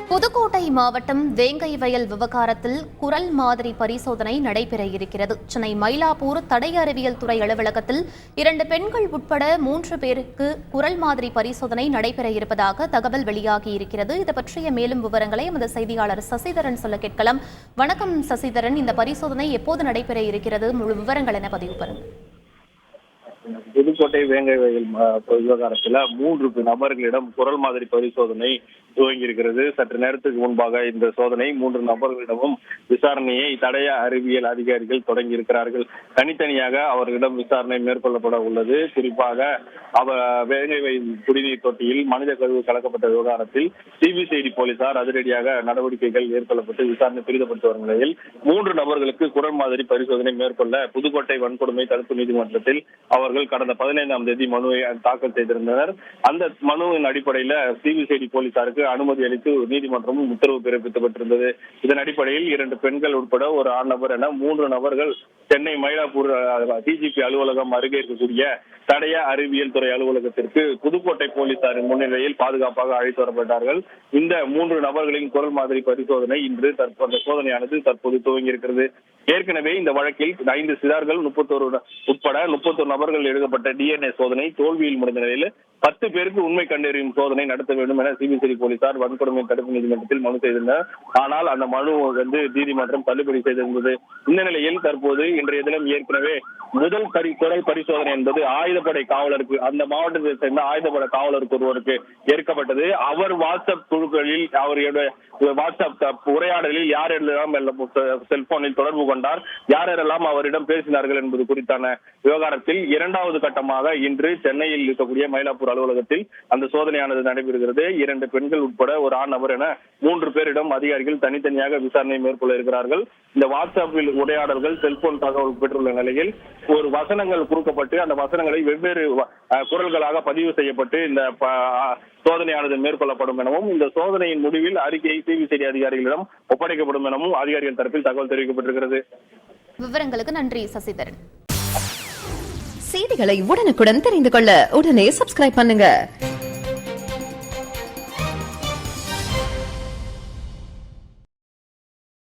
புதுக்கோட்டை மாவட்டம் வேங்கை வயல் விவகாரத்தில் குரல் மாதிரி பரிசோதனை நடைபெற இருக்கிறது. சென்னை மயிலாப்பூர் தடய அறிவியல் துறை அலுவலகத்தில் 2 பெண்கள் உட்பட 3 பேருக்கு குரல் மாதிரி பரிசோதனை நடைபெற இருப்பதாக தகவல் வெளியாகி இருக்கிறது. இது பற்றிய மேலும் விவரங்களை எமது செய்தியாளர் சசிதரன் சொல்ல கேட்கலாம். வணக்கம் சசிதரன், இந்த பரிசோதனை எப்போது நடைபெற இருக்கிறது? முழு விவரங்கள் என பதிவு பண்ணுங்கள். புதுக்கோட்டை வேங்கை வயல் விவகாரத்துல 3 நபர்களிடம் குரல் மாதிரி பரிசோதனை துவங்கி இருக்கிறது. சற்று நேரத்துக்கு முன்பாக இந்த சோதனை 3 நபர்களிடமும் விசாரணையை தடய அறிவியல் அதிகாரிகள் தொடங்கி இருக்கிறார்கள். தனித்தனியாக அவர்களிடம் விசாரணை மேற்கொள்ளப்பட உள்ளது. குறிப்பாக வேங்கை வயல் குடிநீர் தொட்டியில் மனித கழிவு கலக்கப்பட்ட விவகாரத்தில் சிபிசிஐடி போலீசார் அதிரடியாக நடவடிக்கைகள் மேற்கொள்ளப்பட்டு விசாரணை துரிதப்படுத்தி வரும் நிலையில் 3 நபர்களுக்கு குரல் மாதிரி பரிசோதனை மேற்கொள்ள புதுக்கோட்டை வன்கொடுமை தடுப்பு நீதிமன்றத்தில் அவர்கள் கடந்த 15ஆம் தேதி மனுவை தாக்கல் செய்திருந்தனர். அந்த மனுவின் அடிப்படையில் சிபிசிஐடி போலீசாருக்கு அனுமதி அளித்து நீதிமன்றமும் உத்தரவு பிறப்பிக்கப்பட்டிருந்தது. இதன் அடிப்படையில் 2 பெண்கள் உட்பட ஒரு ஆண் நபர் என 3 நபர்கள் சென்னை மயிலாப்பூர் டிஜிபி அலுவலகம் அருகே இருக்கக்கூடிய தடய அறிவியல் துறை அலுவலகத்திற்கு புதுக்கோட்டை போலீசாரின் முன்னிலையில் பாதுகாப்பாக அழைத்து வரப்பட்டார்கள். இந்த 3 நபர்களின் குரல் மாதிரி பரிசோதனை இன்று தற்போது சோதனையானது தற்போது துவங்கி இருக்கிறது. ஏற்கனவே இந்த வழக்கில் 5 சிறார்கள் 31 உட்பட 31 நபர்கள் எடுக்கப்பட்ட டிஎன்ஏ சோதனை தோல்வியில் முடிந்த நிலையில் 10 பேருக்கு உண்மை கண்டறியும் சோதனை நடத்த வேண்டும் என சிபிசிஐடி போலீசார் வன்கொடுமை தடுப்பு நீதிமன்றத்தில் மனு செய்திருந்தனர். ஆனால் அந்த மனு நீதிமன்றம் தள்ளுபடி செய்திருந்தது. இந்த நிலையில் தற்போது இன்றைய தினம் ஏற்கனவே முதல் குரல் பரிசோதனை என்பது ஆயுதப்படை காவலருக்கு, அந்த மாவட்டத்தை சேர்ந்த ஆயுதப்படை காவலருக்கு ஒருவருக்கு ஏற்கப்பட்டது. அவர் வாட்ஸ்அப் குழுக்களில் அவருடைய வாட்ஸ்அப் உரையாடலில் யாரெல்லாம் செல்போனில் தொடர்பு கொண்டார், யாரெல்லாம் அவரிடம் பேசினார்கள் என்பது குறித்தான விவகாரத்தில் 2வது கட்டமாக இன்று சென்னையில் இருக்கக்கூடிய மயிலாப்பூர் அலுவலகத்தில் அந்த சோதனையானது நடைபெறுகிறது. 2 பெண்கள் உட்பட ஒரு ஆண் நபர் என 3 பேரிடம் அதிகாரிகள் தனித்தனியாக விசாரணை மேற்கொள்ள இருக்கிறார்கள். இந்த வாட்ஸ்அப்பில் உரையாடல்கள் செல்போன் தகவல் பெற்றுள்ள நிலையில் ஒரு வசனங்கள் குறுக்கப்பட்டு அந்த வசனங்களை வெவ்வேறு குரல்களாக பதிவு செய்யப்பட்டு இந்த சோதனையானது மேற்கொள்ளப்படும் எனவும் இந்த சோதனையின் முடிவில் அறிக்கை சிபிசிஐடி அதிகாரிகளிடம் ஒப்படைக்கப்படும் எனவும் அதிகாரிகள் தரப்பில் தகவல் தெரிவிக்கப்பட்டிருக்கிறது. விவரங்களுக்கு நன்றி சசிதரன். செய்திகளை உடனுக்குடன் தெரிந்து கொள்ள உடனே சப்ஸ்கிரைப் பண்ணுங்க.